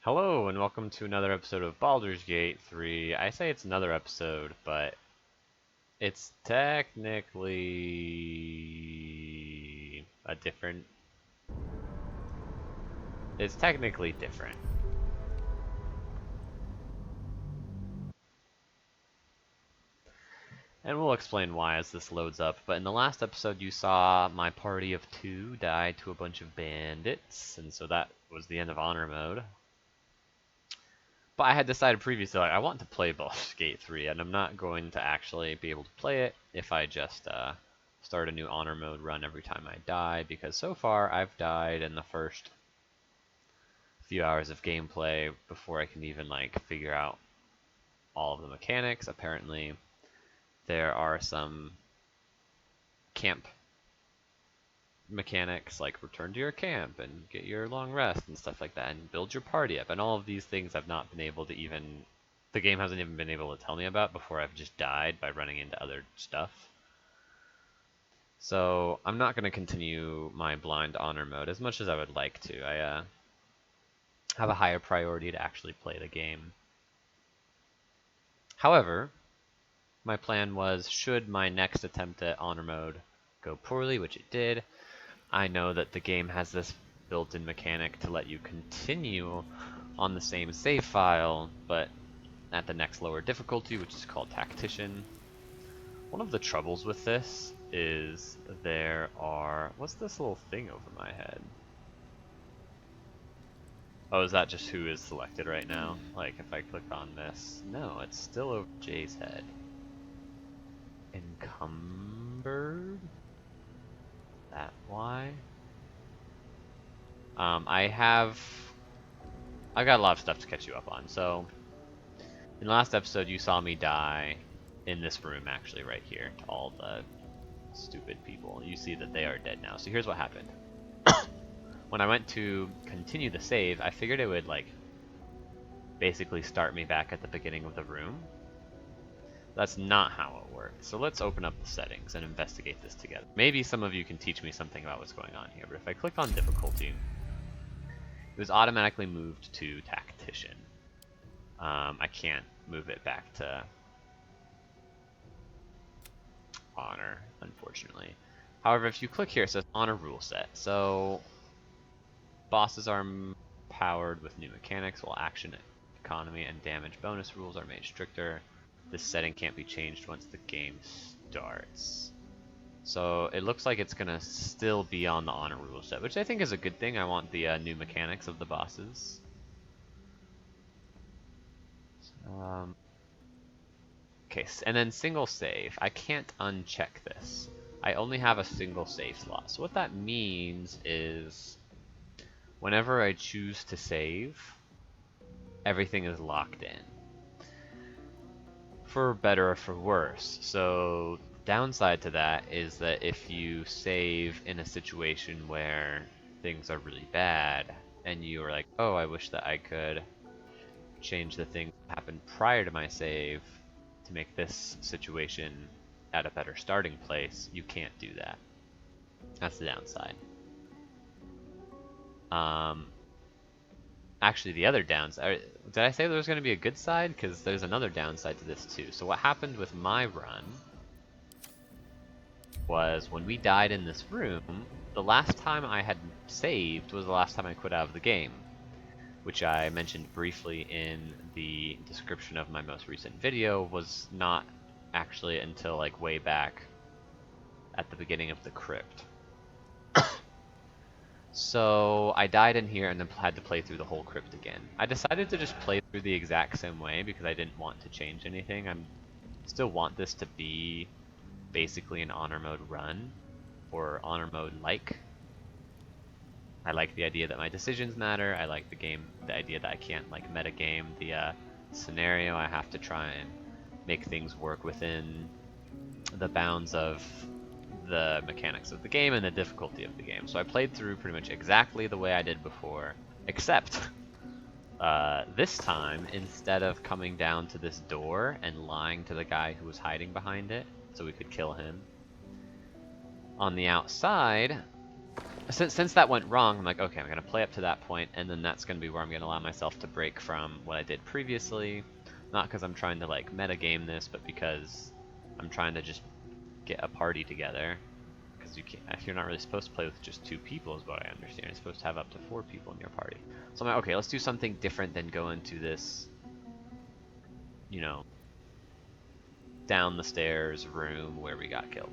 Hello and welcome to another episode of Baldur's Gate 3. I say it's another episode, but it's technically a different... It's technically different. And we'll explain why as this loads up, but in the last episode you saw my party of 2 die to a bunch of bandits, and so that was the end of Honor Mode. But I had decided previously, I want to play Baldur's Gate 3, and I'm not going to actually be able to play it if I just start a new Honor Mode run every time I die, because so far I've died in the first few hours of gameplay before I can even figure out all of the mechanics. Apparently there are some camp mechanics like return to your camp and get your long rest and stuff like that and build your party up, and all of these things I've not been able to the game hasn't even been able to tell me about before I've just died by running into other stuff. So I'm not going to continue my blind honor mode as much as I would like to. I have a higher priority to actually play the game. However, my plan was, should my next attempt at honor mode go poorly, which it did, I know that the game has this built-in mechanic to let you continue on the same save file, but at the next lower difficulty, which is called Tactician. One of the troubles with this is there are... What's this little thing over my head? Oh, is that just who is selected right now? Like, if I click on this... No, it's still over Jay's head. Encumbered? That why? I've got a lot of stuff to catch you up on. So in the last episode you saw me die in this room, actually right here, to all the stupid people. You see that they are dead now. So here's what happened. When I went to continue the save, I figured it would basically start me back at the beginning of the room. That's not how it works. So let's open up the settings and investigate this together. Maybe some of you can teach me something about what's going on here, but if I click on difficulty, it was automatically moved to Tactician. I can't move it back to Honor, unfortunately. However, if you click here, it says Honor rule set. So bosses are powered with new mechanics, while action, economy, and damage bonus rules are made stricter. This setting can't be changed once the game starts. So it looks like it's gonna still be on the honor rule set, which I think is a good thing. I want the new mechanics of the bosses. Okay, and then single save. I can't uncheck this. I only have a single save slot. So what that means is whenever I choose to save, everything is locked in. For better or for worse. So downside to that is that if you save in a situation where things are really bad and you are like, oh, I wish that I could change the thing that happened prior to my save to make this situation at a better starting place, you can't do that. That's the downside. Actually, the other downside... Did I say there was going to be a good side? Because there's another downside to this too. So what happened with my run was when we died in this room, the last time I had saved was the last time I quit out of the game, which I mentioned briefly in the description of my most recent video, was not actually until way back at the beginning of the crypt. So I died in here and then had to play through the whole crypt again. I decided to just play through the exact same way because I didn't want to change anything. I still want this to be basically an honor mode run, or honor mode like. I like the idea that my decisions matter. I like the idea that I can't metagame the scenario. I have to try and make things work within the bounds of the mechanics of the game and the difficulty of the game. So I played through pretty much exactly the way I did before, except this time, instead of coming down to this door and lying to the guy who was hiding behind it so we could kill him, on the outside since that went wrong, I'm like, okay, I'm gonna play up to that point, and then that's gonna be where I'm gonna allow myself to break from what I did previously. Not because I'm trying to like metagame this, but because I'm trying to just get a party together. Because you can't, if you're not really supposed to play with just 2 people, is what I understand. You're supposed to have up to 4 people in your party. So I'm like, okay, let's do something different than go into this, you know, down the stairs room where we got killed.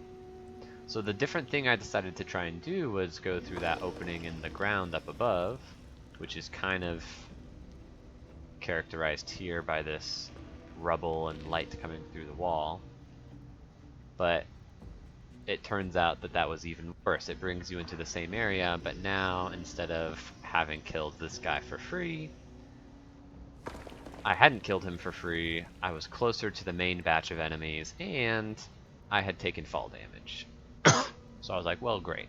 So the different thing I decided to try and do was go through that opening in the ground up above, which is kind of characterized here by this rubble and light coming through the wall. But it turns out that that was even worse. It brings you into the same area, but now instead of having killed this guy for free, I hadn't killed him for free, I was closer to the main batch of enemies, and I had taken fall damage. So I was like, well, great.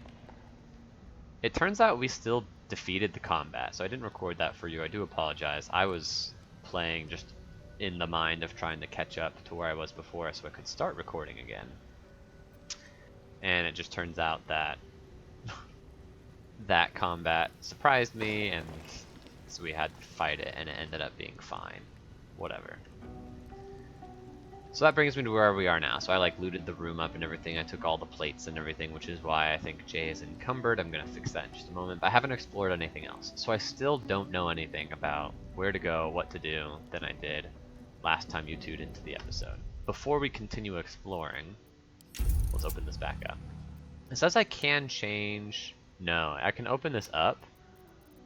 It turns out we still defeated the combat, so I didn't record that for you. I do apologize. I was playing just in the mind of trying to catch up to where I was before so I could start recording again. And it just turns out that that combat surprised me, and so we had to fight it, and it ended up being fine. Whatever. So that brings me to where we are now. So I like looted the room up and everything. I took all the plates and everything, which is why I think Jay is encumbered. I'm gonna fix that in just a moment, but I haven't explored anything else. So I still don't know anything about where to go, what to do than I did last time you tuned into the episode. Before we continue exploring, let's open this back up. It says I can change, no, I can open this up,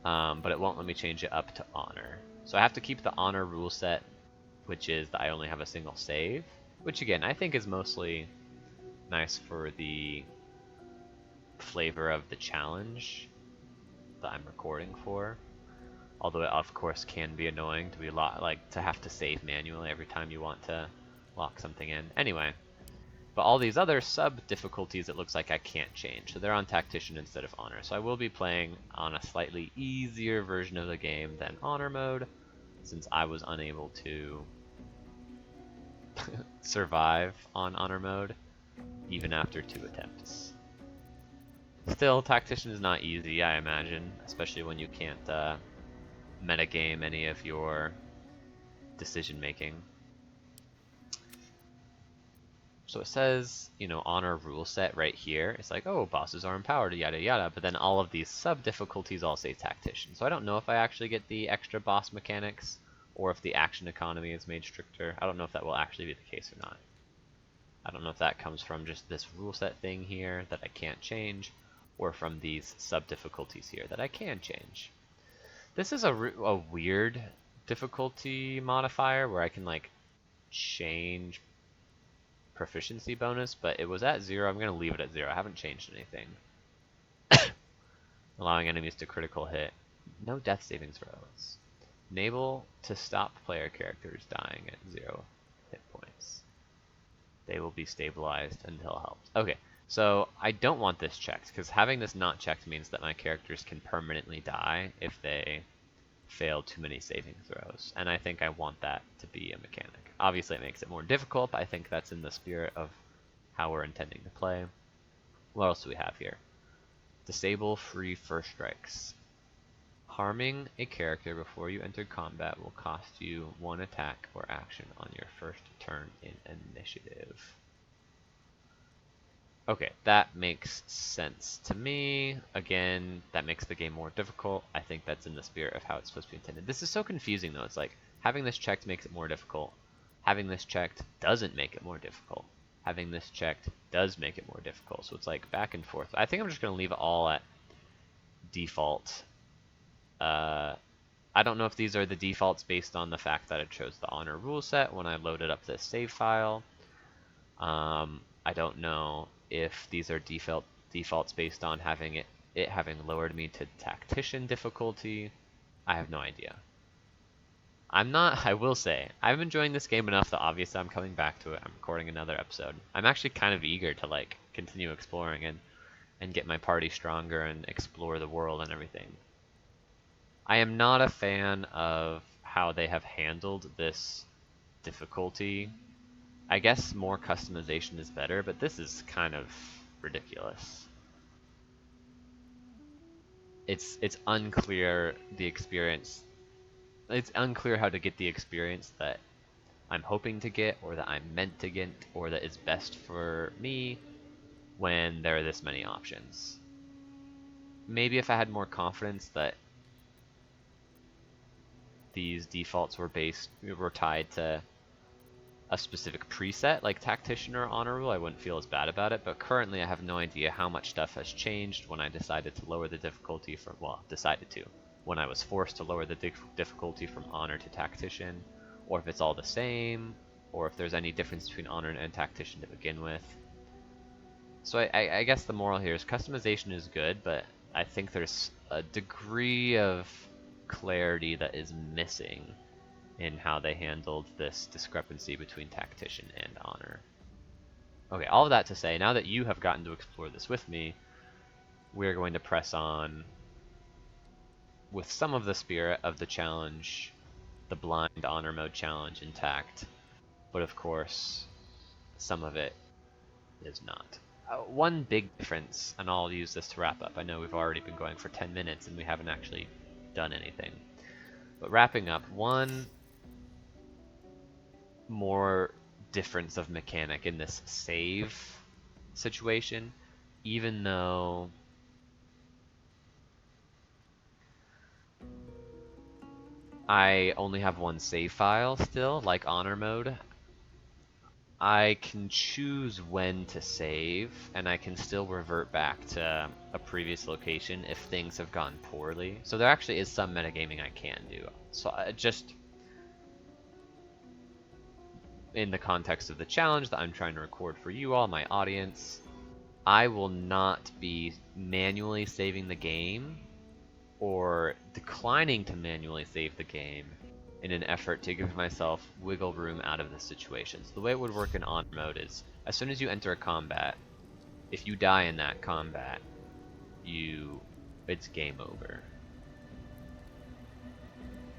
but it won't let me change it up to honor. So I have to keep the honor rule set, which is that I only have a single save, which again, I think is mostly nice for the flavor of the challenge that I'm recording for. Although it of course can be annoying to be to have to save manually every time you want to lock something in. Anyway, but all these other sub difficulties it looks like I can't change, so they're on Tactician instead of Honor. So I will be playing on a slightly easier version of the game than Honor mode, since I was unable to survive on Honor mode, even after 2 attempts. Still, Tactician is not easy, I imagine, especially when you can't metagame any of your decision making. So it says, you know, honor rule set right here. It's like, oh, bosses are empowered, yada yada, but then all of these sub difficulties all say Tactician. So I don't know if I actually get the extra boss mechanics, or if the action economy is made stricter. I don't know if that will actually be the case or not. I don't know if that comes from just this rule set thing here that I can't change, or from these sub difficulties here that I can change. This is a weird difficulty modifier where I can like change proficiency bonus, but it was at 0. I'm going to leave it at 0. I haven't changed anything. Allowing enemies to critical hit. No death saving throws. Enable to stop player characters dying at 0 hit points. They will be stabilized until helped. Okay, so I don't want this checked, because having this not checked means that my characters can permanently die if they fail too many saving throws, and I think I want that to be a mechanic. Obviously it makes it more difficult, but I think that's in the spirit of how we're intending to play. What else do we have here? Disable free first strikes. Harming a character before you enter combat will cost you 1 attack or action on your first turn in initiative. Okay, that makes sense to me. Again, that makes the game more difficult. I think that's in the spirit of how it's supposed to be intended. This is so confusing though. It's like, having this checked makes it more difficult. Having this checked doesn't make it more difficult. Having this checked does make it more difficult. So it's like back and forth. I think I'm just going to leave it all at default. I don't know if these are the defaults based on the fact that it chose the honor rule set when I loaded up this save file. I don't know if these are defaults based on having it having lowered me to Tactician difficulty. I have no idea. I will say, I'm enjoying this game enough that obviously I'm coming back to it. I'm recording another episode. I'm actually kind of eager to like continue exploring and get my party stronger and explore the world and everything. I am not a fan of how they have handled this difficulty. I guess more customization is better, but this is kind of ridiculous. it's unclear the experience. It's unclear how to get the experience that I'm hoping to get, or that I'm meant to get, or that is best for me when there are this many options. Maybe if I had more confidence that these defaults were tied to a specific preset like Tactician or Honor Rule, I wouldn't feel as bad about it, but currently I have no idea how much stuff has changed when I decided to lower the difficulty from, well, decided to, when I was forced to lower the difficulty from Honor to Tactician, or if it's all the same, or if there's any difference between Honor and Tactician to begin with. So I guess the moral here is customization is good, but I think there's a degree of clarity that is missing in how they handled this discrepancy between Tactician and Honor. Okay, all of that to say, now that you have gotten to explore this with me, we're going to press on with some of the spirit of the challenge, the blind Honor mode challenge intact, but of course, some of it is not. One big difference, and I'll use this to wrap up. I know we've already been going for 10 minutes and we haven't actually done anything. But wrapping up, one more difference of mechanic in this save situation, even though I only have one save file still, like Honor mode, I can choose when to save, and I can still revert back to a previous location if things have gone poorly. So there actually is some metagaming I can do. So just in the context of the challenge that I'm trying to record for you all, my audience, I will not be manually saving the game or declining to manually save the game in an effort to give myself wiggle room out of the situation. So the way it would work in Honor mode is, as soon as you enter a combat, if you die in that combat, it's game over.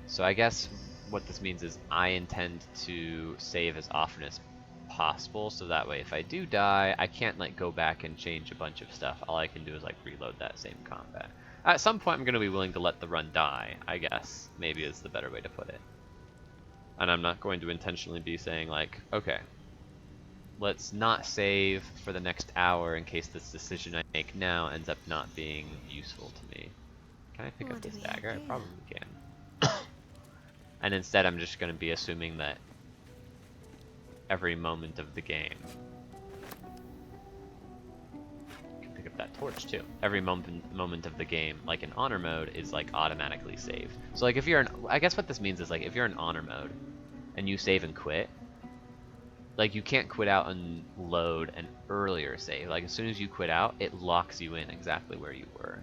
So I guess what this means is I intend to save as often as possible, so that way if I do die, I can't like go back and change a bunch of stuff. All I can do is like reload that same combat. At some point I'm going to be willing to let the run die, I guess, maybe is the better way to put it. And I'm not going to intentionally be saying like, okay, let's not save for the next hour in case this decision I make now ends up not being useful to me. Can I pick up this dagger? I probably can. And instead I'm just going to be assuming that every moment of the game, I can pick up that torch too. Every moment of the game, like in Honor mode, is like automatically saved. So like if you're in, I guess what this means is like if you're in Honor mode and you save and quit, like you can't quit out and load an earlier save. Like as soon as you quit out, it locks you in exactly where you were.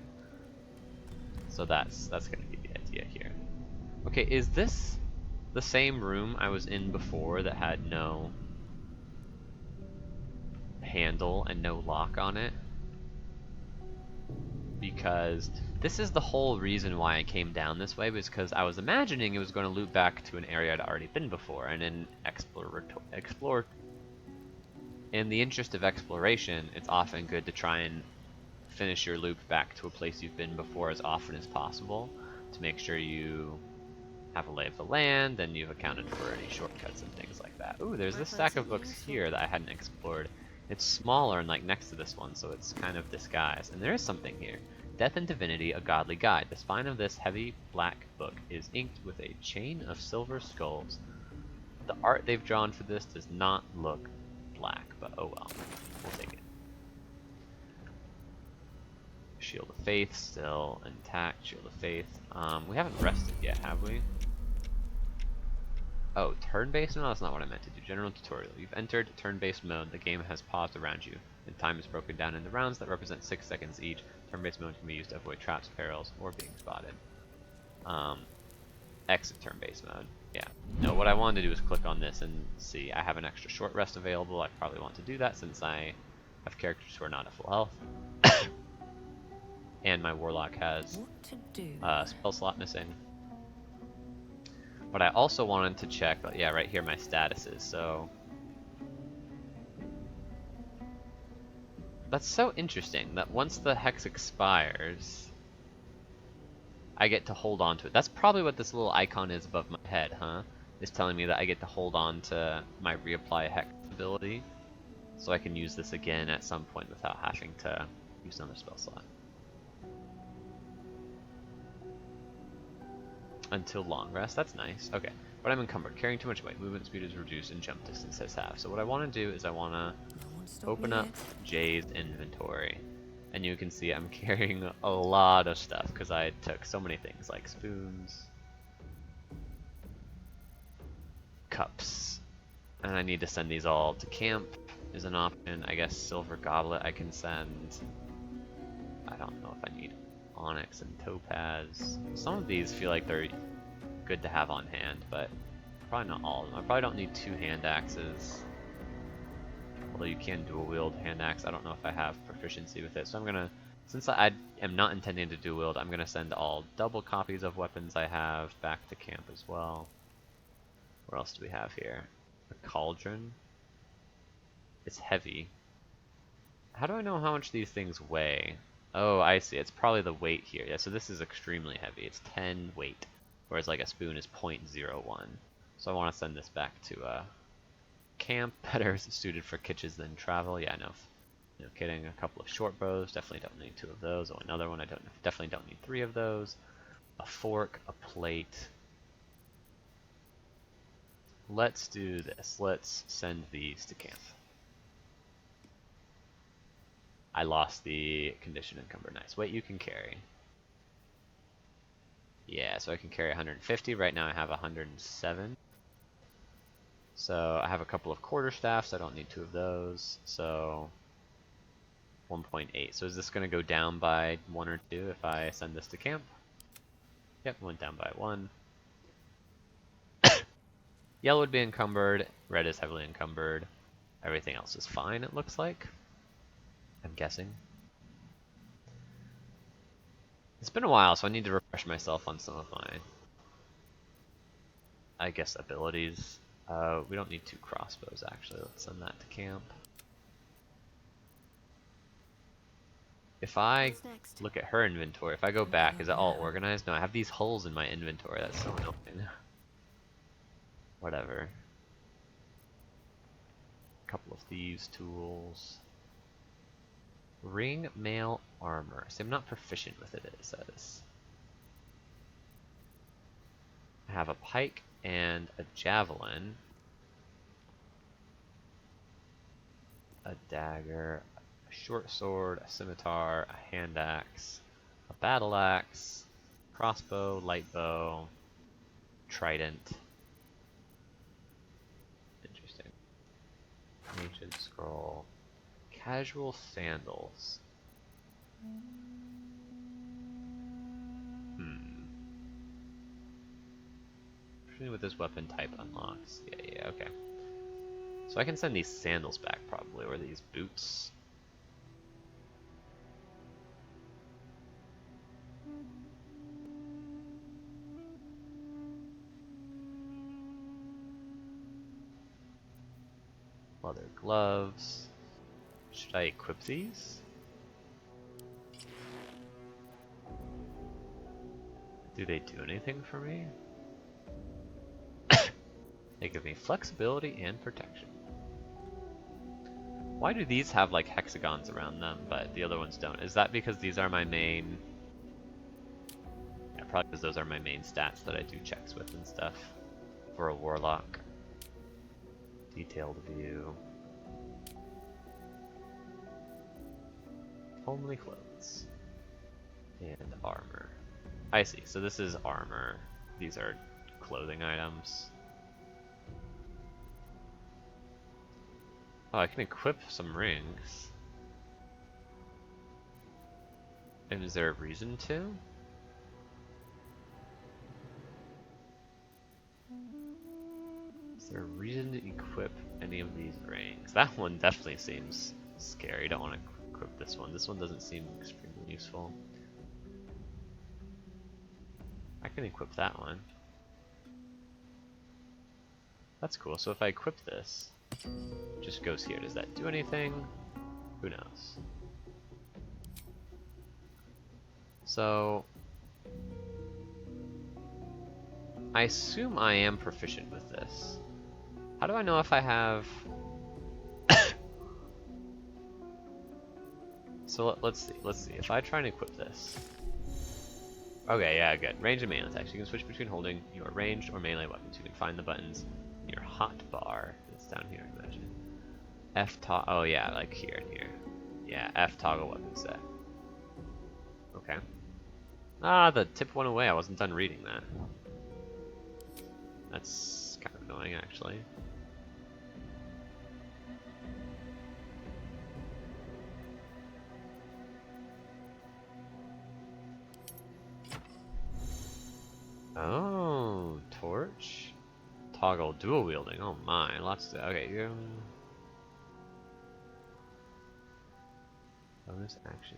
So that's gonna be the idea here. Okay, is this the same room I was in before that had no handle and no lock on it? Because this is the whole reason why I came down this way, was because I was imagining it was going to loop back to an area I'd already been before, and in in the interest of exploration, it's often good to try and finish your loop back to a place you've been before as often as possible to make sure you have a lay of the land and you've accounted for any shortcuts and things like that. Ooh, there's this stack of books here that I hadn't explored. It's smaller and like next to this one, so it's kind of disguised. And there is something here. Death and Divinity, a Godly Guide. The spine of this heavy black book is inked with a chain of silver skulls. The art they've drawn for this does not look black, but oh well. We'll take it. Shield of Faith still intact. Shield of Faith. We haven't rested yet, have we? Oh, turn-based? No, that's not what I meant to do. General tutorial. You've entered turn-based mode. The game has paused around you, and time is broken down into rounds that represent 6 seconds each. Turn-based mode can be used to avoid traps, perils, or being spotted. Exit turn-based mode. Yeah. No, what I wanted to do is click on this and see. I have an extra short rest available. I probably want to do that since I have characters who are not at full health. And my Warlock has spell slot missing. But I also wanted to check, yeah, right here my statuses, so... That's so interesting, that once the hex expires, I get to hold on to it. That's probably what this little icon is above my head, huh? It's telling me that I get to hold on to my reapply hex ability, so I can use this again at some point without having to use another spell slot. Until long rest, that's nice. Okay, but I'm encumbered. Carrying too much weight. Movement speed is reduced and jump distance has half. So what I want to do is I want to open up Jay's inventory. And you can see I'm carrying a lot of stuff because I took so many things like spoons, cups, and I need to send these all to camp is an option. I guess silver goblet I can send. I don't know if I need onyx and topaz. Some of these feel like they're good to have on hand, but probably not all of them. I probably don't need 2 hand axes. Although you can dual wield hand axe. I don't know if I have proficiency with it. So I'm gonna, since I am not intending to dual wield, I'm gonna send all double copies of weapons I have back to camp as well. What else do we have here? A cauldron. It's heavy. How do I know how much these things weigh? Oh, I see. It's probably the weight here. Yeah, so this is extremely heavy. It's 10 weight, whereas like a spoon is 0.01. So I want to send this back to camp, better suited for kitchens than travel. Yeah, no kidding. A couple of short bows, definitely don't need 2 of those. Oh, another one, definitely don't need 3 of those. A fork, a plate. Let's do this. Let's send these to camp. I lost the condition encumber. Nice. Weight you can carry. Yeah, so I can carry 150. Right now I have 107. So I have a couple of quarterstaffs. I don't need 2 of those. So 1.8. So is this going to go down by 1 or 2 if I send this to camp? Yep, went down by 1. Yellow would be encumbered. Red is heavily encumbered. Everything else is fine, it looks like. I'm guessing. It's been a while, so I need to refresh myself on some of my, I guess, abilities. We don't need 2 crossbows, actually. Let's send that to camp. If I look at her inventory, if I go back, is it all organized? No, I have these holes in my inventory. That's so annoying. Whatever. A couple of thieves' tools. Ring mail armor. See, I'm not proficient with it, it says. I have a pike and a javelin. A dagger, a short sword, a scimitar, a hand axe, a battle axe, crossbow, light bow, trident. Interesting. Ancient scroll. Casual sandals. With this weapon type unlocks. Yeah, okay. So I can send these sandals back probably, or these boots. Leather gloves. Should I equip these? Do they do anything for me? They give me flexibility and protection. Why do these have like hexagons around them, but the other ones don't? Is that because these are my main... Yeah, probably because those are my main stats that I do checks with and stuff. For a warlock. Detailed view. Homely clothes. And armor. I see, so this is armor. These are clothing items. Oh, I can equip some rings. And is there a reason to? Is there a reason to equip any of these rings? That one definitely seems scary. Don't want to equip this one. This one doesn't seem extremely useful. I can equip that one. That's cool. So if I equip this, it just goes here. Does that do anything? Who knows? So I assume I am proficient with this. How do I know if I have... So let's see. If I try and equip this. Okay, yeah, good. Range and melee attacks. You can switch between holding your ranged or melee weapons. You can find the buttons in your hot bar. It's down here, I imagine. F toggle. Oh yeah, like here and here. Yeah, F toggle weapon set. Okay. Ah, the tip went away. I wasn't done reading that. That's kind of annoying, actually. Oh, torch? Toggle dual wielding. Oh my, lots to... Okay, bonus action.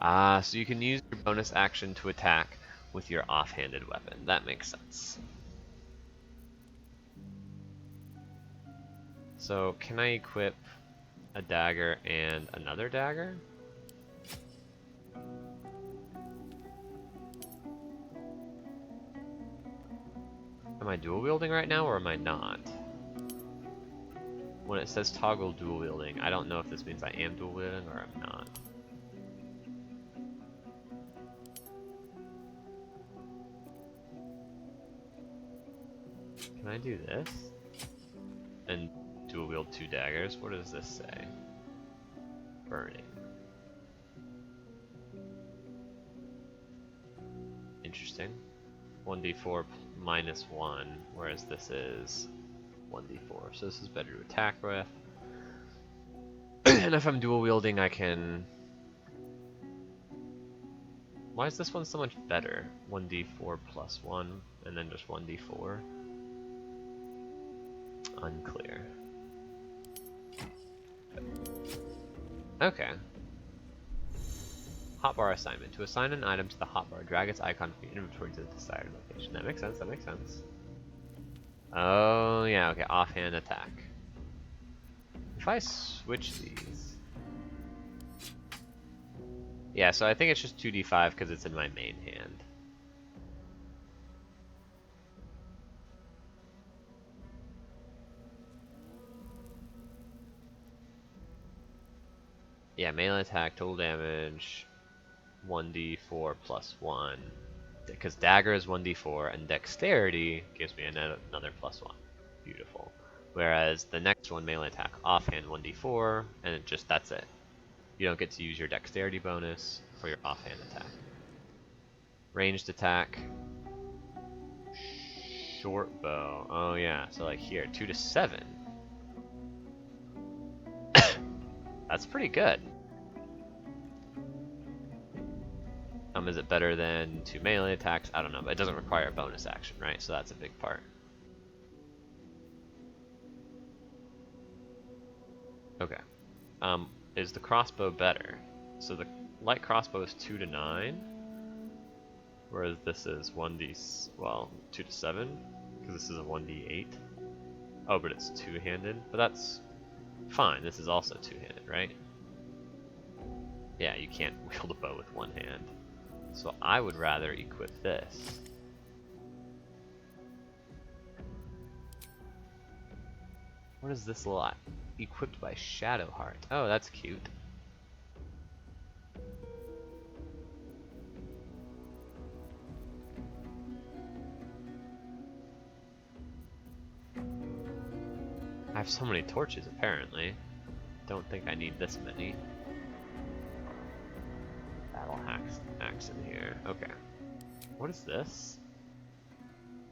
Ah, so you can use your bonus action to attack with your offhanded weapon. That makes sense. So, can I equip a dagger and another dagger? Am I dual wielding right now or am I not? When it says toggle dual wielding, I don't know if this means I am dual wielding or I'm not. Can I do this? And dual wield 2 daggers? What does this say? Burning. Interesting. 1d4 minus 1, whereas this is 1d4. So this is better to attack with. And if I'm dual wielding, I can... Why is this one so much better? 1d4 plus 1, and then just 1d4? Unclear. Okay. Hotbar assignment. To assign an item to the hotbar, drag its icon from your inventory to the desired location. That makes sense, that makes sense. Oh, yeah, okay, offhand attack. If I switch these... Yeah, so I think it's just 2d5 because it's in my main hand. Yeah, melee attack, total damage, 1d4 plus 1. Because dagger is 1d4, and dexterity gives me another plus 1. Beautiful. Whereas the next one, melee attack, offhand 1d4, and that's it. You don't get to use your dexterity bonus for your offhand attack. Ranged attack, short bow. Oh yeah, so like here, 2 to 7. That's pretty good. Is it better than 2 melee attacks? I don't know, but it doesn't require a bonus action, right? So that's a big part. Okay. Is the crossbow better? So the light crossbow is 2 to 9, whereas this is 2 to 7, because this is a 1d8. Oh, but it's two-handed, but that's fine. This is also two-handed, right? Yeah, you can't wield a bow with one hand. So I would rather equip this. What is this lot? Equipped by Shadowheart. Oh, that's cute. I have so many torches, apparently. Don't think I need this many. Battle axe in here. Okay. What is this?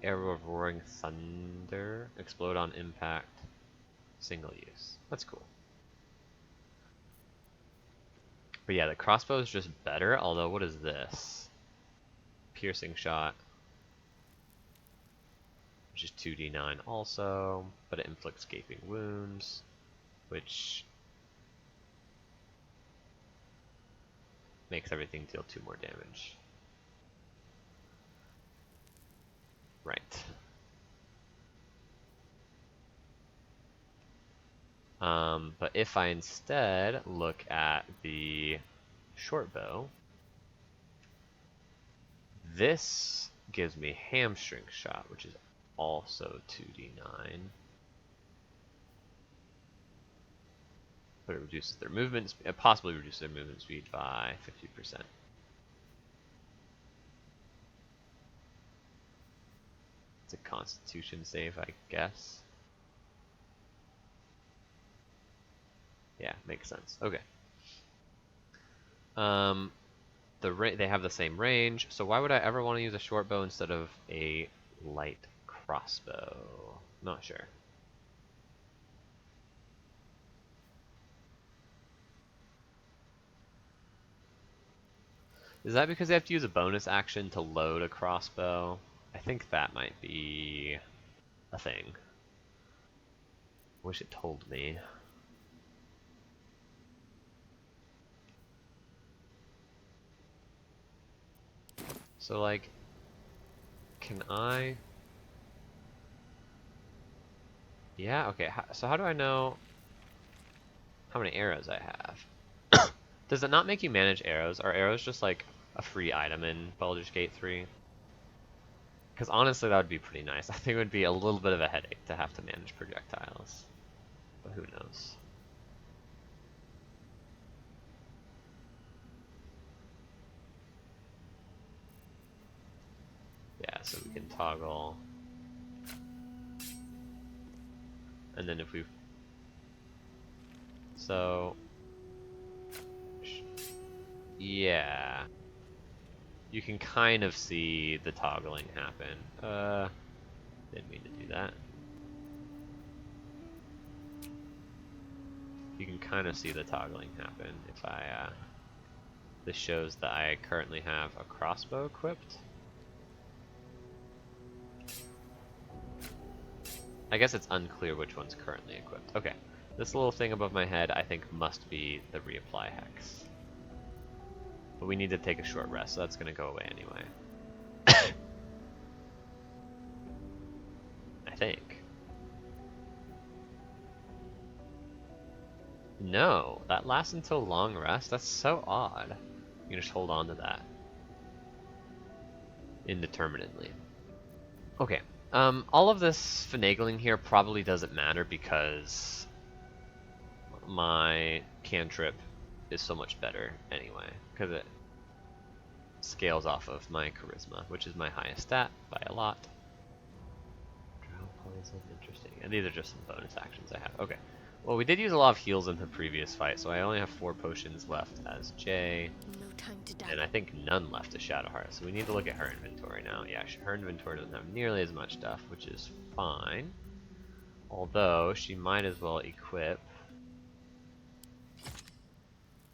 Arrow of Roaring Thunder. Explode on impact. Single use. That's cool. But yeah, the crossbow is just better, although what is this? Piercing shot. Which is 2d9 also, but it inflicts gaping wounds, which makes everything deal 2 more damage. Right. But if I instead look at the short bow, this gives me hamstring shot, which is also 2d9. But it reduces their movement, it possibly reduces their movement speed by 50%. It's a Constitution save, I guess. Yeah, makes sense. Okay. They have the same range, so why would I ever want to use a short bow instead of a light crossbow? Not sure. Is that because they have to use a bonus action to load a crossbow? I think that might be a thing. Wish it told me. So like, can I? Yeah, okay, so how do I know how many arrows I have? Does it not make you manage arrows? Are arrows just like a free item in Baldur's Gate 3? Because honestly, that would be pretty nice. I think it would be a little bit of a headache to have to manage projectiles. But who knows? Yeah, so we can toggle. And then if we... So... Yeah. You can kind of see the toggling happen. Didn't mean to do that. You can kind of see the toggling happen if I, this shows that I currently have a crossbow equipped. I guess it's unclear which one's currently equipped. Okay, this little thing above my head I think must be the reapply hex. But we need to take a short rest, so that's gonna go away anyway. I think. No, that lasts until long rest? That's so odd. You can just hold on to that. Indeterminately. Okay, all of this finagling here probably doesn't matter because my cantrip is so much better anyway, because it scales off of my charisma, which is my highest stat by a lot. Interesting, and these are just some bonus actions I have. Okay, well we did use a lot of heals in the previous fight, so I only have 4 potions left as Jay. No time to die. And I think none left as Shadowheart, so we need to look at her inventory now. Yeah, her inventory doesn't have nearly as much stuff, which is fine. Although, she might as well equip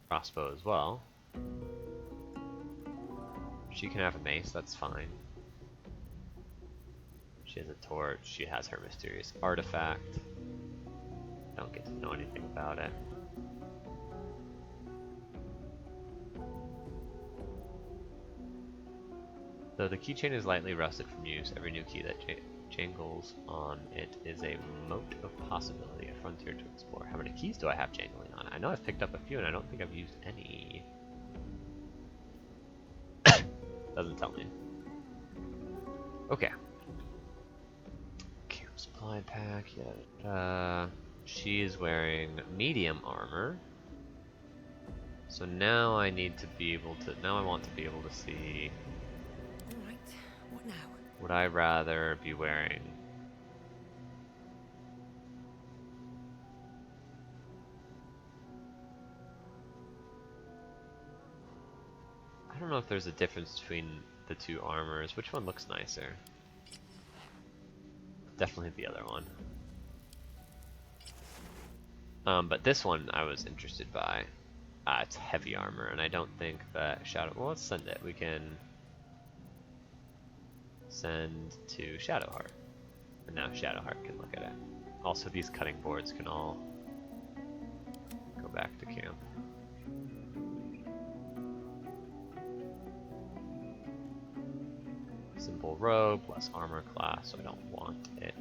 crossbow as well. She can have a mace, that's fine. She has a torch, she has her mysterious artifact. Don't get to know anything about it. Though the keychain is lightly rusted from use, every new key that jangles on it is a mote of possibility, a frontier to explore. How many keys do I have jangling on? I know I've picked up a few and I don't think I've used any. Doesn't tell me. Okay. Camp supply pack, yeah. She is wearing medium armor. So now I need to be able to, now I want to be able to see. Alright, what now? Would I rather be wearing I don't know if there's a difference between the two armors. Which one looks nicer? Definitely the other one. But this one I was interested by. It's heavy armor, and I don't think that well, let's send it. We can send to Shadowheart. And now Shadowheart can look at it. Also, these cutting boards can all go back to camp. Simple robe, less armor class, so I don't want it.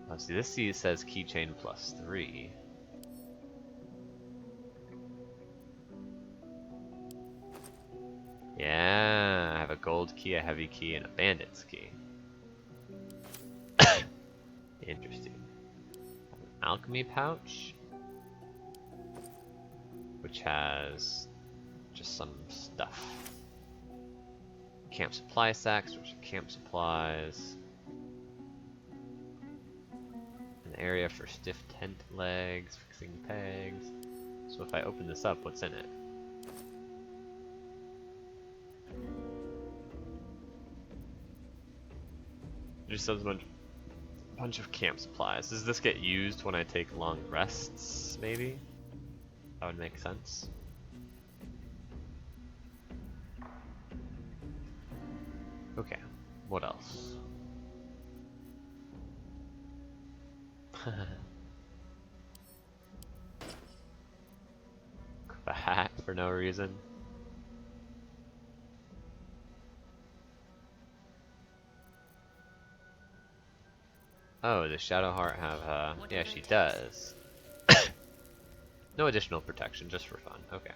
Let's see, this says keychain +3. Yeah, I have a gold key, a heavy key, and a bandit's key. Interesting. Alchemy pouch, which has just some stuff. Camp supply sacks, which are camp supplies. An area for stiff tent legs, fixing pegs. So if I open this up, what's in it? It just says a bunch of camp supplies. Does this get used when I take long rests, maybe? That would make sense. Okay, what else? A hat for no reason. Oh, does Shadowheart have, yeah, she does. No additional protection, just for fun. Okay.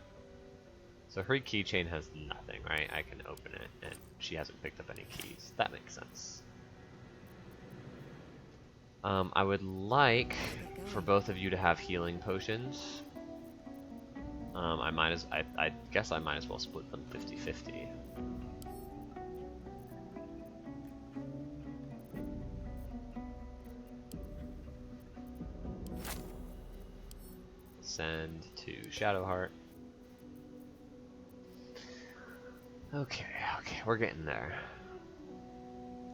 So her keychain has nothing, right? I can open it, and she hasn't picked up any keys. That makes sense. I would like for both of you to have healing potions. I guess I might as well split them 50-50. Send to Shadowheart. Okay, we're getting there.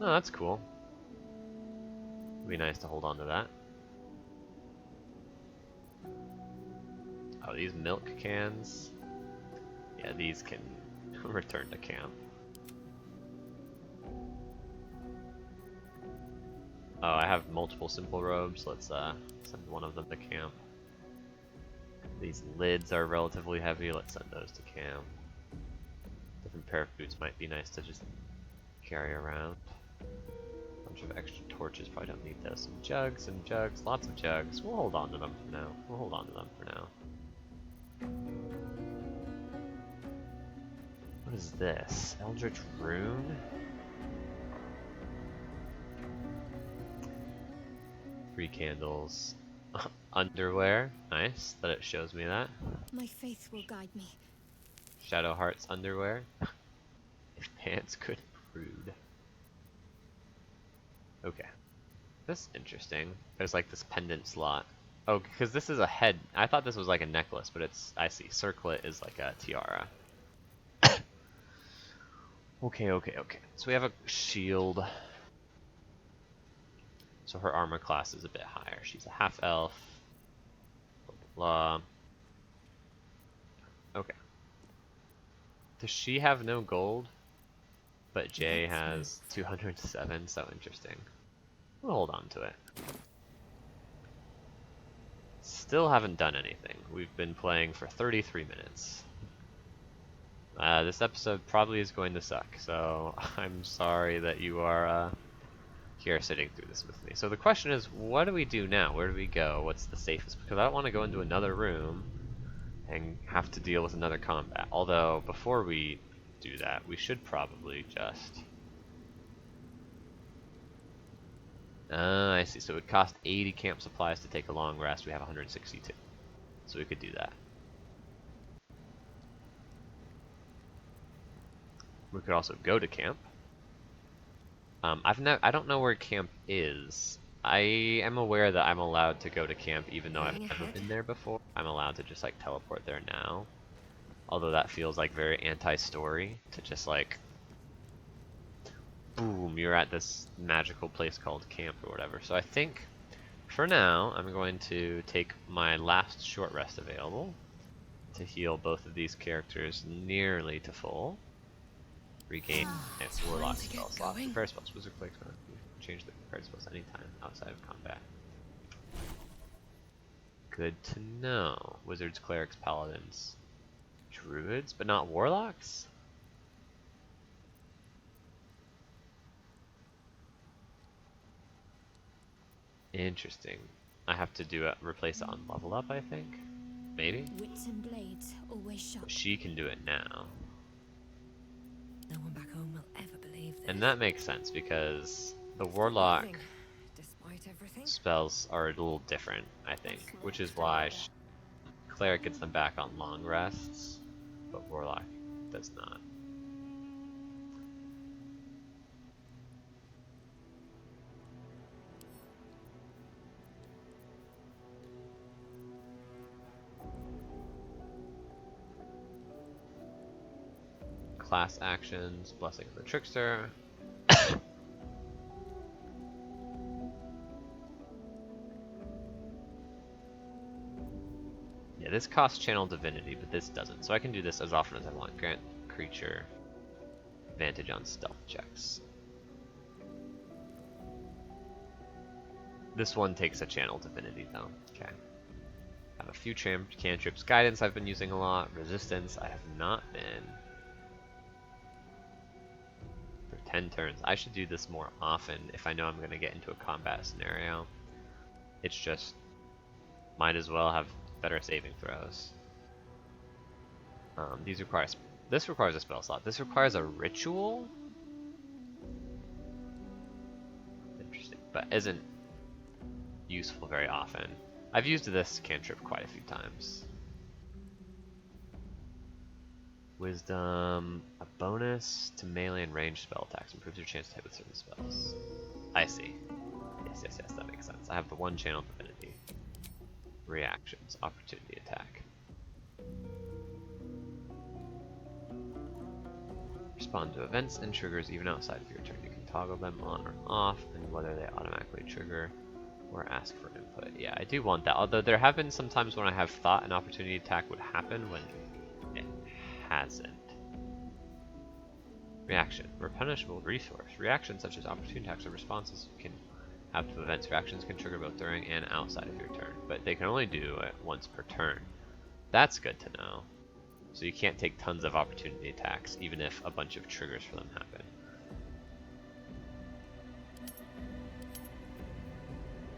Oh, that's cool. It'd be nice to hold on to that. Oh, these milk cans. Yeah, these can return to camp. Oh, I have multiple simple robes. Let's send one of them to camp. These lids are relatively heavy. Let's send those to camp. Different pair of boots might be nice to just carry around. Bunch of extra torches, probably don't need those. Some jugs, lots of jugs. We'll hold on to them for now. What is this? Eldritch Rune? 3 candles. Underwear. Nice that it shows me that. My faith will guide me. Shadowheart's underwear. If pants could brood. Okay. This is interesting. There's like this pendant slot. Oh, because this is a head. I thought this was like a necklace, but it's, I see. Circlet is like a tiara. Okay. So we have a shield. So her armor class is a bit higher. She's a half elf. Blah, blah, blah. Okay. Does she have no gold? But Jay has 207, so interesting. We'll hold on to it. Still haven't done anything. We've been playing for 33 minutes. This episode probably is going to suck, so I'm sorry that you are here sitting through this with me. So the question is, what do we do now? Where do we go? What's the safest? Because I don't want to go into another room and have to deal with another combat. Although, before we do that, we should probably just... I see. So it would cost 80 camp supplies to take a long rest. We have 162. So we could do that. We could also go to camp. I don't know where camp is. I am aware that I'm allowed to go to camp even though I've never been there before. I'm allowed to just like teleport there now. Although that feels like very anti-story to just like, boom, you're at this magical place called camp or whatever. So I think for now I'm going to take my last short rest available to heal both of these characters nearly to full. Regain its warlock spell slot. Repair spells, wizard clicks, change the repair spells anytime outside of combat. Good to know. Wizards, clerics, paladins, druids, but not warlocks? Interesting. I have to do it, replace it on level up, I think. Maybe? Wits and blades always sharp. She can do it now. No one back home will And that makes sense because the Warlock Despite everything. spells are a little different, I think, which is why Cleric gets them back on long rests, but Warlock does not. Class actions, Blessing of the Trickster. Yeah, this costs Channel Divinity, but this doesn't, so I can do this as often as I want. Grant creature advantage on stealth checks. This one takes a Channel Divinity though. Okay. I have a few cantrips. Guidance I've been using a lot. Resistance I have not been. For 10 turns. I should do this more often if I know I'm going to get into a combat scenario. It's just, might as well have better saving throws. This requires a spell slot. This requires a ritual? Interesting, but isn't useful very often. I've used this cantrip quite a few times. Wisdom, a bonus to melee and ranged spell attacks, improves your chance to hit with certain spells. I see. Yes, that makes sense. I have the one Channel Divinity. Reactions, opportunity attack. Respond to events and triggers even outside of your turn. You can toggle them on or off, and whether they automatically trigger or ask for input. Yeah, I do want that. Although there have been some times when I have thought an opportunity attack would happen when it hasn't. Reaction, replenishable resource. Reactions such as opportunity attacks or responses you can have to events. Reactions can trigger both during and outside of your turn, but they can only do it once per turn. That's good to know. So you can't take tons of opportunity attacks, even if a bunch of triggers for them happen.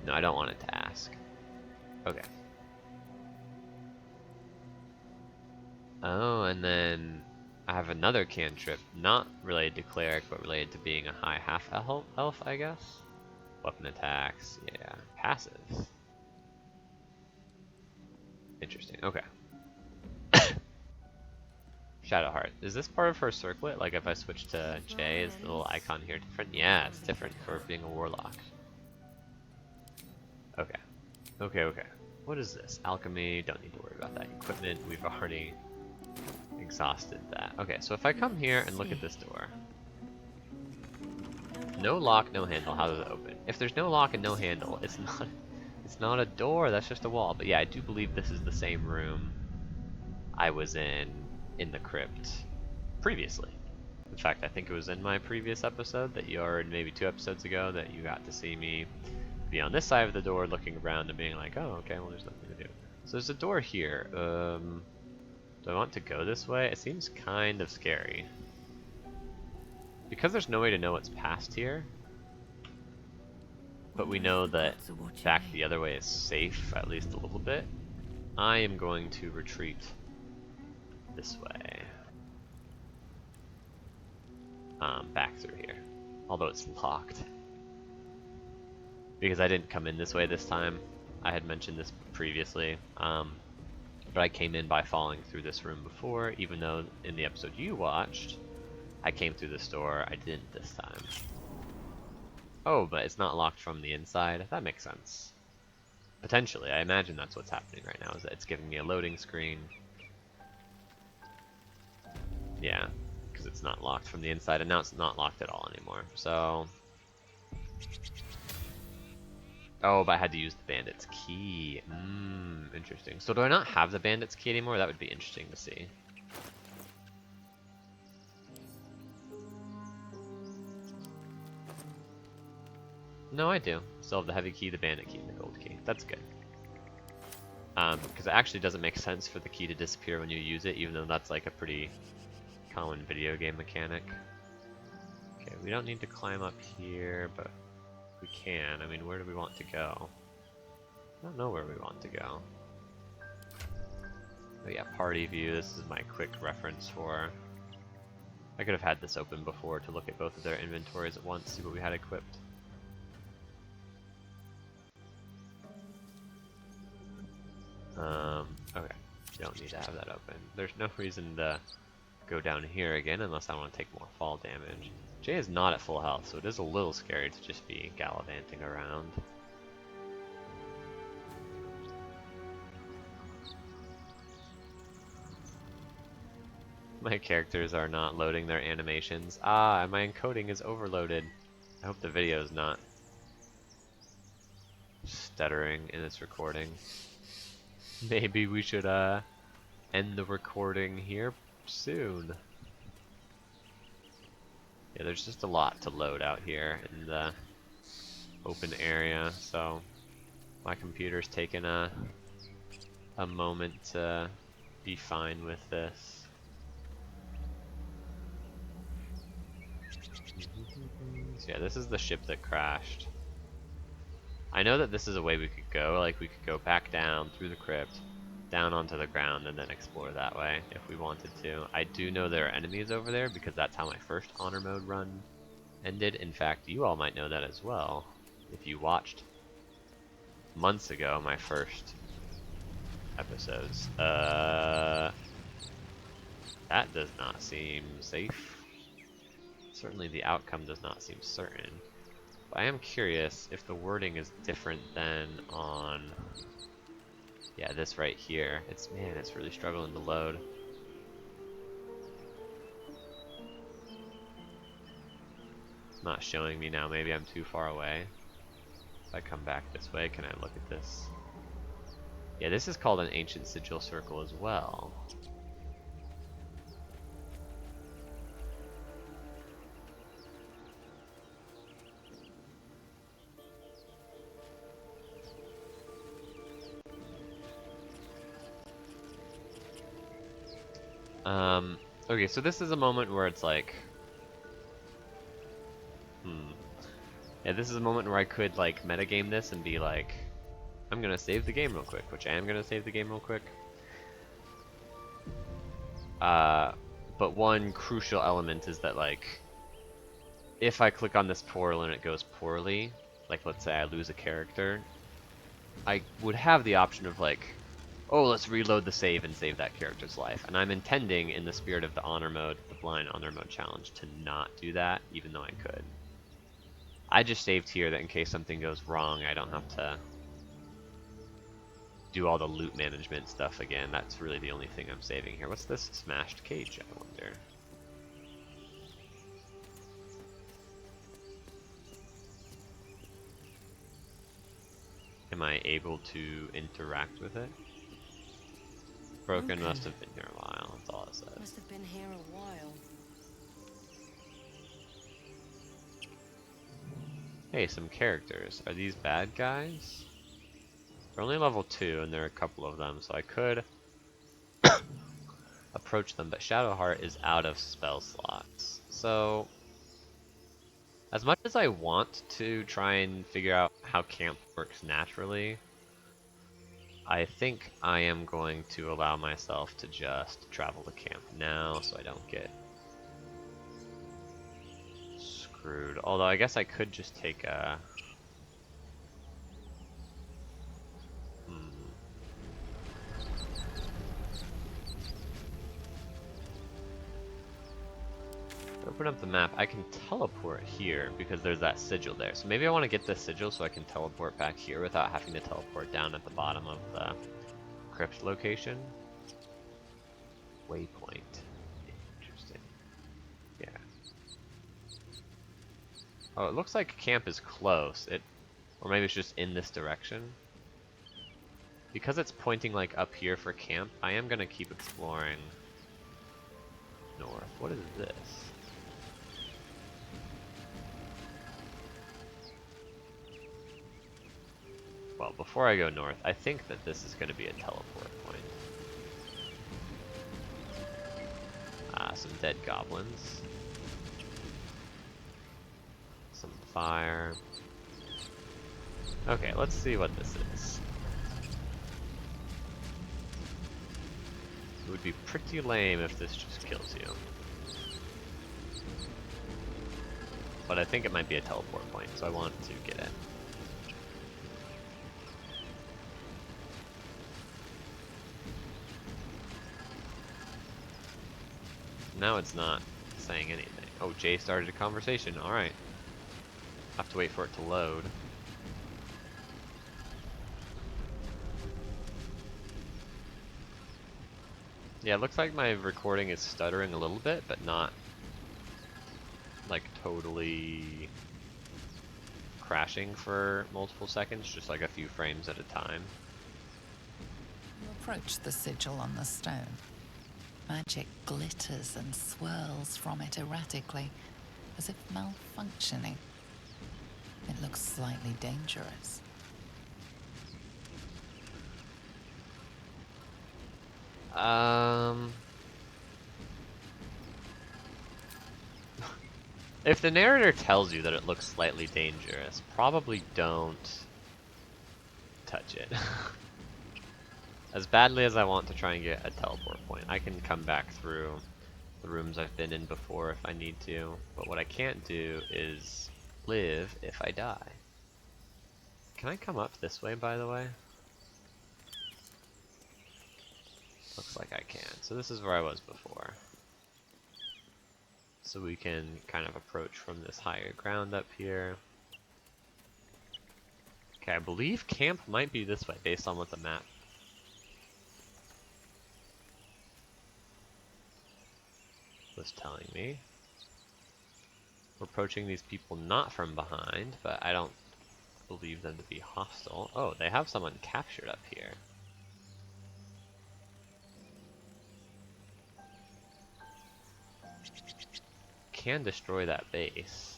No, I don't want it to ask. Okay. Oh, and then I have another cantrip, not related to Cleric, but related to being a high half-elf, I guess? Weapon attacks, yeah. Passive. Interesting, okay. Shadowheart. Is this part of her circlet? Like if I switch to J, is the little icon here different? Yeah, it's different for being a warlock. Okay. Okay. What is this? Alchemy, don't need to worry about that. Equipment, we've already exhausted that. Okay, so if I come here and look at this door. No lock, no handle, how does it open? If there's no lock and no handle, it's not a door, that's just a wall. But yeah, I do believe this is the same room I was in the crypt previously. In fact, I think it was in my previous episode that you heard maybe 2 episodes ago that you got to see me be on this side of the door looking around and being like, oh, okay, well there's nothing to do. So there's a door here. Do I want to go this way? It seems kind of scary. Because there's no way to know what's past here, but we know that back the other way is safe, at least a little bit, I am going to retreat this way. Back through here. Although it's locked. Because I didn't come in this way this time. I had mentioned this previously. But I came in by falling through this room before, even though in the episode you watched, I came through this door. I didn't this time. Oh, but it's not locked from the inside. That makes sense. Potentially, I imagine that's what's happening right now, is that it's giving me a loading screen. Yeah, because it's not locked from the inside, and now it's not locked at all anymore. So... Oh, but I had to use the bandit's key. Interesting. So do I not have the bandit's key anymore? That would be interesting to see. No, I do. Still have the heavy key, the bandit key, and the gold key. That's good. Because it actually doesn't make sense for the key to disappear when you use it, even though that's like a pretty common video game mechanic. Okay, we don't need to climb up here, but we can. I mean, where do we want to go? I don't know where we want to go. Oh yeah, party view. This is my quick reference for I could have had this open before to look at both of their inventories at once, see what we had equipped. Okay, you don't need to have that open. There's no reason to go down here again unless I want to take more fall damage. Jay is not at full health, so it is a little scary to just be gallivanting around. My characters are not loading their animations. Ah, my encoding is overloaded. I hope the video is not stuttering in its recording. Maybe we should end the recording here soon. Yeah, there's just a lot to load out here in the open area, so my computer's taking a moment to be fine with this. So yeah, this is the ship that crashed. I know that this is a way we could go, like we could go back down through the crypt, down onto the ground, and then explore that way if we wanted to. I do know there are enemies over there because that's how my first honor mode run ended. In fact, you all might know that as well if you watched months ago my first episodes. That does not seem safe. Certainly the outcome does not seem certain. But I am curious if the wording is different than on, yeah, this right here. Man, it's really struggling to load. It's not showing me now. Maybe I'm too far away. If I come back this way, can I look at this? Yeah, this is called an ancient sigil circle as well. Okay, so this is a moment where it's like, yeah, this is a moment where I could like metagame this and be like, I'm gonna save the game real quick, which I am gonna save the game real quick. But one crucial element is that like, if I click on this portal and it goes poorly, like let's say I lose a character, I would have the option of like, oh, let's reload the save and save that character's life. And I'm intending, in the spirit of the honor mode, the blind honor mode challenge, to not do that, even though I could. I just saved here that in case something goes wrong, I don't have to do all the loot management stuff again. That's really the only thing I'm saving here. What's this smashed cage, I wonder? Am I able to interact with it? Broken must have been here a while, that's all it says. Must have been here a while. Hey, some characters. Are these bad guys? They're only level 2 and there are a couple of them, so I could approach them, but Shadowheart is out of spell slots. So, as much as I want to try and figure out how camp works naturally, I think I am going to allow myself to just travel to camp now so I don't get screwed. Although I guess I could just take a... Open up the map. I can teleport here because there's that sigil there. So maybe I want to get this sigil so I can teleport back here without having to teleport down at the bottom of the crypt location. Waypoint. Interesting. Yeah. Oh, it looks like camp is close. Or maybe it's just in this direction. Because it's pointing like up here for camp, I am going to keep exploring north. What is this? Well, before I go north, I think that this is going to be a teleport point. Some dead goblins. Some fire. Okay, let's see what this is. It would be pretty lame if this just kills you. but I think it might be a teleport point, so I want to get it. Now it's not saying anything. Oh, Jay started a conversation. Alright. Have to wait for it to load. Yeah, it looks like my recording is stuttering a little bit, but not like totally crashing for multiple seconds, just like a few frames at a time. You approach the sigil on the stone. Magic glitters and swirls from it erratically, as if malfunctioning. It looks slightly dangerous. If the narrator tells you that it looks slightly dangerous, probably don't touch it. As badly as I want to try and get a teleport point, I can come back through the rooms I've been in before if I need to, but what I can't do is live if I die. Can I come up this way, by the way? Looks like I can. So this is where I was before. So we can kind of approach from this higher ground up here. Okay, I believe camp might be this way based on what the map was telling me. We're approaching these people not from behind, but I don't believe them to be hostile. Oh, they have someone captured up here. Can destroy that base.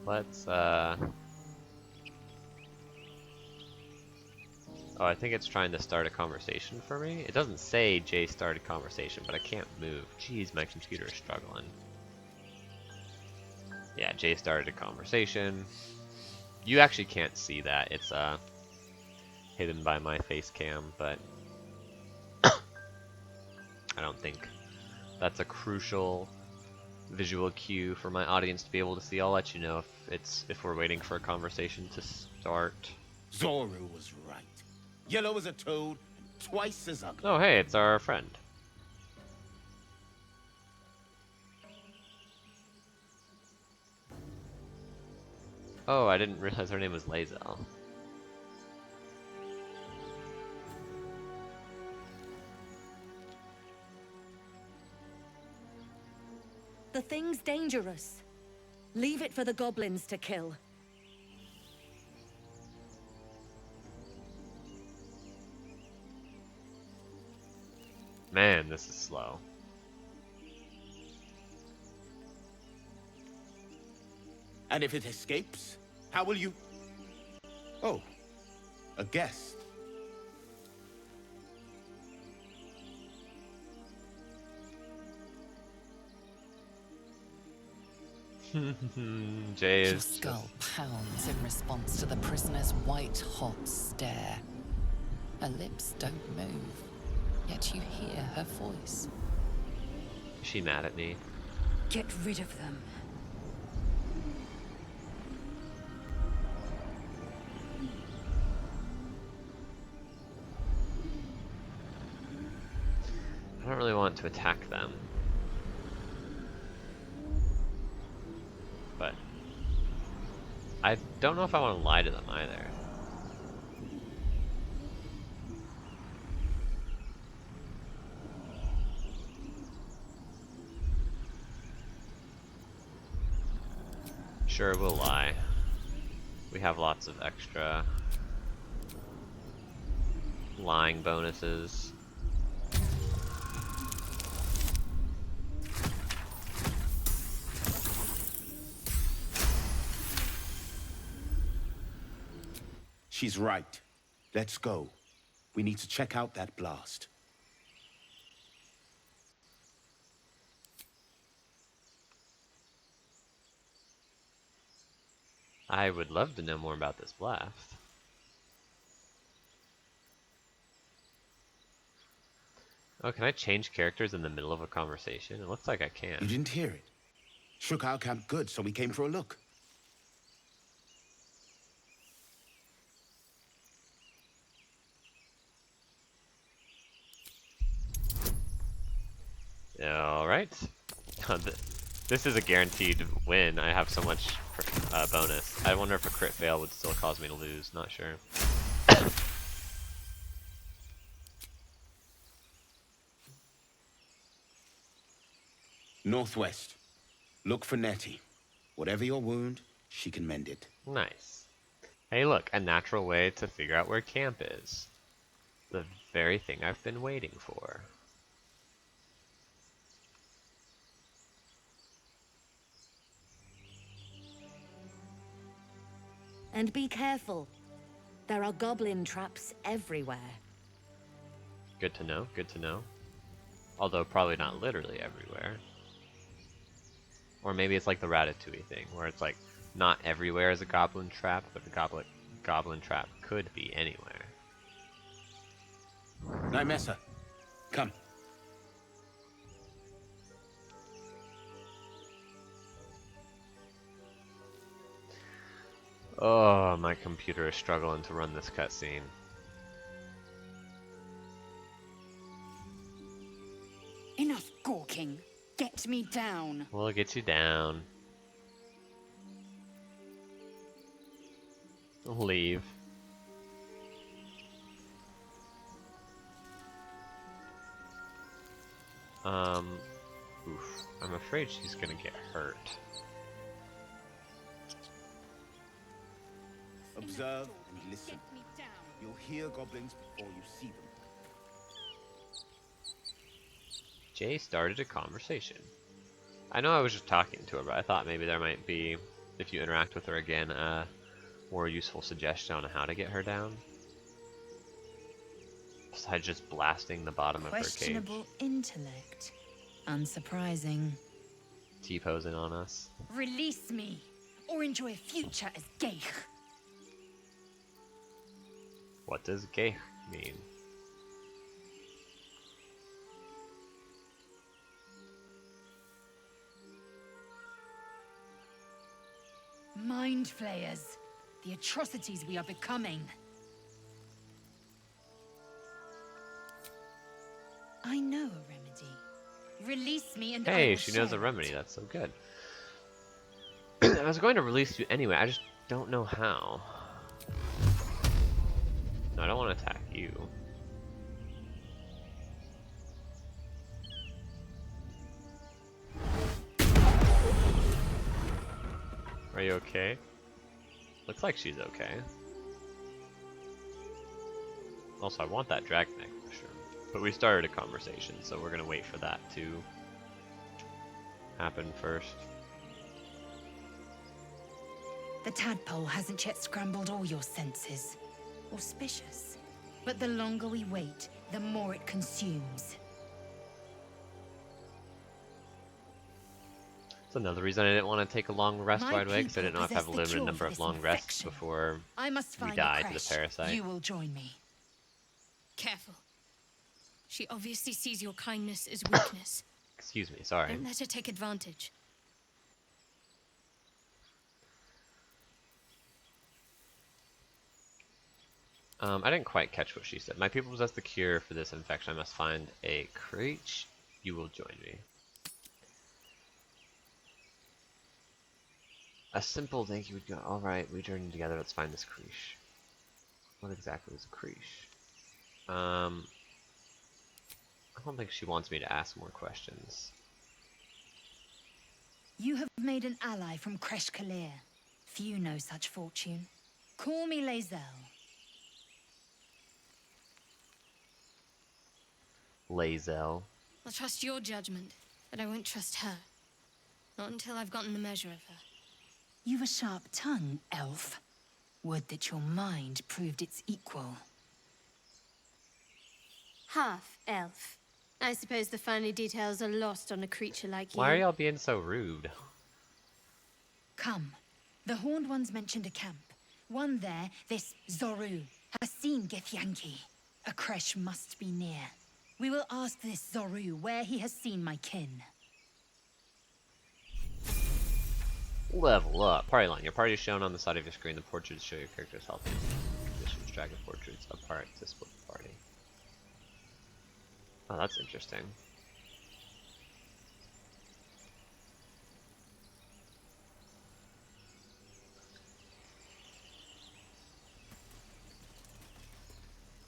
Let's oh, I think it's trying to start a conversation for me. It doesn't say Jay started conversation, but I can't move. Jeez, my computer is struggling. Yeah, Jay started a conversation. You actually can't see that. It's hidden by my face cam, but I don't think that's a crucial visual cue for my audience to be able to see. I'll let you know if we're waiting for a conversation to start. Zoru was right. Yellow as a toad, twice as ugly. Oh, hey, it's our friend. Oh, I didn't realize her name was Lae'zel. The thing's dangerous. Leave it for the goblins to kill. Man, this is slow. And if it escapes, how will you... Oh, a guest. Jay Your is skull pounds in response to the prisoner's white-hot stare. Her lips don't move, yet you hear her voice. Is she mad at me? Get rid of them. I don't really want to attack them. But I don't know if I want to lie to them either. Sure, we'll lie. We have lots of extra lying bonuses. She's right. Let's go. We need to check out that blast. I would love to know more about this blast. Oh, can I change characters in the middle of a conversation? It looks like I can. You didn't hear it. Shook our camp good, so we came for a look. Alright. This is a guaranteed win. I have so much bonus. I wonder if a crit fail would still cause me to lose. Not sure. Northwest. Look for Nettie. Whatever your wound, she can mend it. Nice. Hey look, a natural way to figure out where camp is. The very thing I've been waiting for. And be careful. There are goblin traps everywhere. Good to know, good to know. Although probably not literally everywhere. Or maybe it's like the Ratatouille thing, where it's like, not everywhere is a goblin trap, but the goblin trap could be anywhere. Nymessa, come. Oh, my computer is struggling to run this cutscene. Enough gawking. Get me down. We'll get you down. Leave. Oof. I'm afraid she's gonna get hurt. Observe and listen. You'll hear goblins before you see them. Jay started a conversation. I know I was just talking to her, but I thought maybe there might be, if you interact with her again, a more useful suggestion on how to get her down. Besides just blasting the bottom of her cage. Questionable intellect. Unsurprising. T-posing on us. Release me, or enjoy a future as Geich. What does gay mean? Mind flayers. The atrocities we are becoming. I know a remedy. Release me and I Hey, will she knows a share remedy. it. That's so good. I was going to release you anyway. I just don't know how. No, I don't want to attack you. Are you okay? Looks like she's okay. Also, I want that dragon egg mushroom. But we started a conversation, so we're gonna wait for that to happen first. The tadpole hasn't yet scrambled all your senses. Auspicious. But the longer we wait, the more it consumes. That's another reason I didn't want to take a long rest My right away, because I people didn't know if I have a possess the limited cure number for of this long rests infection. before I must find die the to the creche. parasite. You will join me. Careful. She obviously sees your kindness as weakness. Excuse me, sorry. Don't let her take advantage. I didn't quite catch what she said. My people possess the cure for this infection. I must find a creche. You will join me. A simple thank you would go. Alright, we journey together. Let's find this creche. What exactly is a creche? I don't think she wants me to ask more questions. You have made an ally from Creche Kalir. Few know such fortune. Call me Lae'zel. Lae'zel. I'll trust your judgment, but I won't trust her. Not until I've gotten the measure of her. You've a sharp tongue, elf. Would that your mind proved its equal. Half elf. I suppose the finer details are lost on a creature like you. Why are y'all being so rude? Come, The Horned Ones mentioned a camp. One there, this Zoru, has seen Githyanki. A creche must be near. We will ask this Zoru where he has seen my kin. Level up. Party line. Your party is shown on the side of your screen. The portraits show your character's health conditions. Drag the portraits apart to split the party. Oh, that's interesting.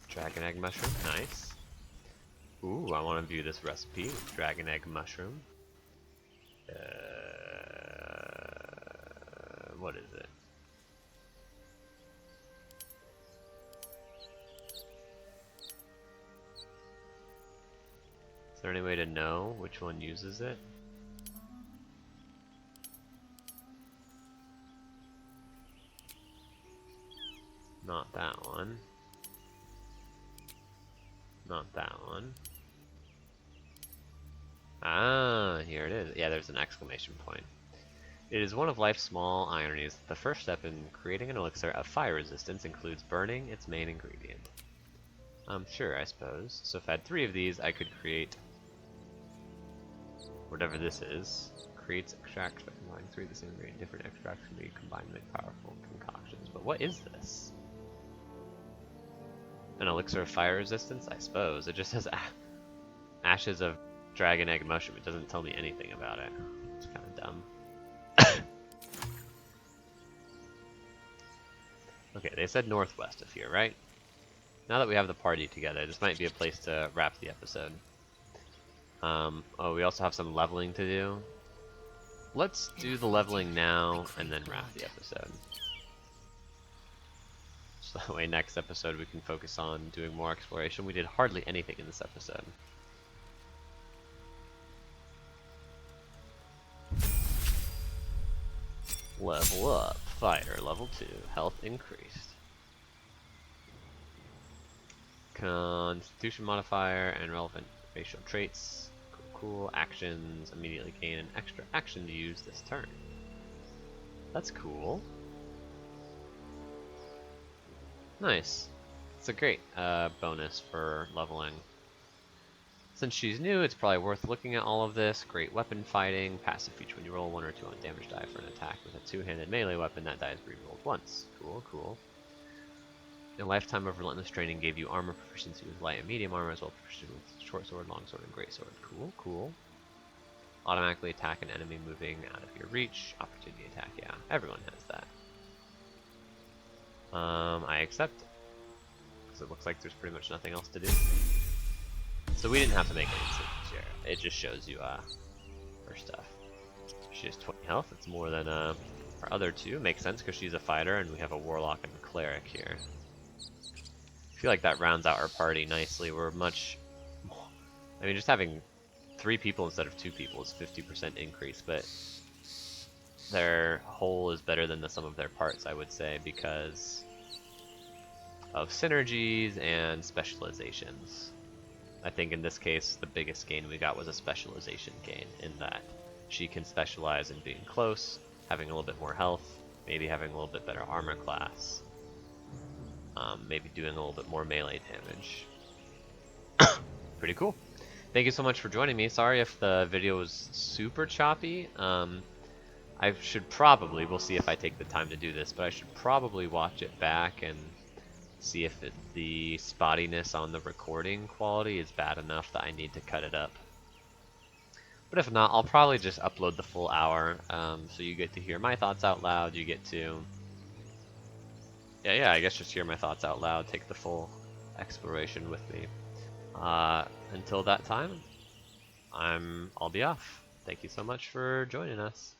Dragon egg mushroom. Nice. Ooh, I want to view this recipe. Dragon egg mushroom. What is it? Is there any way to know which one uses it? Not that one. Not that one. Ah, here it is. Yeah, there's an exclamation point. It is one of life's small ironies. The first step in creating an elixir of fire resistance includes burning its main ingredient. Sure, I suppose. So if I had 3 of these, I could create whatever this is. Creates extracts by combining 3 of the same ingredient. Different extracts can be combined to make powerful concoctions. But what is this? An elixir of fire resistance? I suppose. It just says ashes of dragon egg mushroom. It doesn't tell me anything about it. It's kind of dumb. Okay, they said northwest of here, right? Now that we have the party together, this might be a place to wrap the episode. Oh, we also have some leveling to do. Let's do the leveling now and then wrap the episode. So that way next episode we can focus on doing more exploration. We did hardly anything in this episode. Level up. Fire, level 2. Health increased. Constitution modifier and relevant facial traits. Cool. Actions immediately gain an extra action to use this turn. That's cool. Nice. It's a great bonus for leveling. Since she's new, it's probably worth looking at all of this. Great weapon fighting. Passive feature when you roll 1 or 2 on damage die for an attack with a 2-handed melee weapon, that die is re-rolled once. Cool, cool. A lifetime of relentless training gave you armor proficiency with light and medium armor, as well as proficiency with short sword, long sword, and great sword. Cool, cool. Automatically attack an enemy moving out of your reach. Opportunity attack, yeah. Everyone has that. I accept it. Because it looks like there's pretty much nothing else to do. So we didn't have to make any decisions here. It just shows you her stuff. She has 20 health. It's more than our other 2. Makes sense because she's a fighter and we have a warlock and a cleric here. I feel like that rounds out our party nicely. We're much... I mean, just having 3 people instead of 2 people is 50% increase, but their whole is better than the sum of their parts, I would say, because of synergies and specializations. I think in this case, the biggest gain we got was a specialization gain, in that she can specialize in being close, having a little bit more health, maybe having a little bit better armor class, maybe doing a little bit more melee damage. Pretty cool. Thank you so much for joining me. Sorry if the video was super choppy. I should probably, we'll see if I take the time to do this, but I should probably watch it back and see if the spottiness on the recording quality is bad enough that I need to cut it up. But if not, I'll probably just upload the full hour, so you get to hear my thoughts out loud, you get to... Yeah, I guess just hear my thoughts out loud, take the full exploration with me. Until that time, I'll be off. Thank you so much for joining us.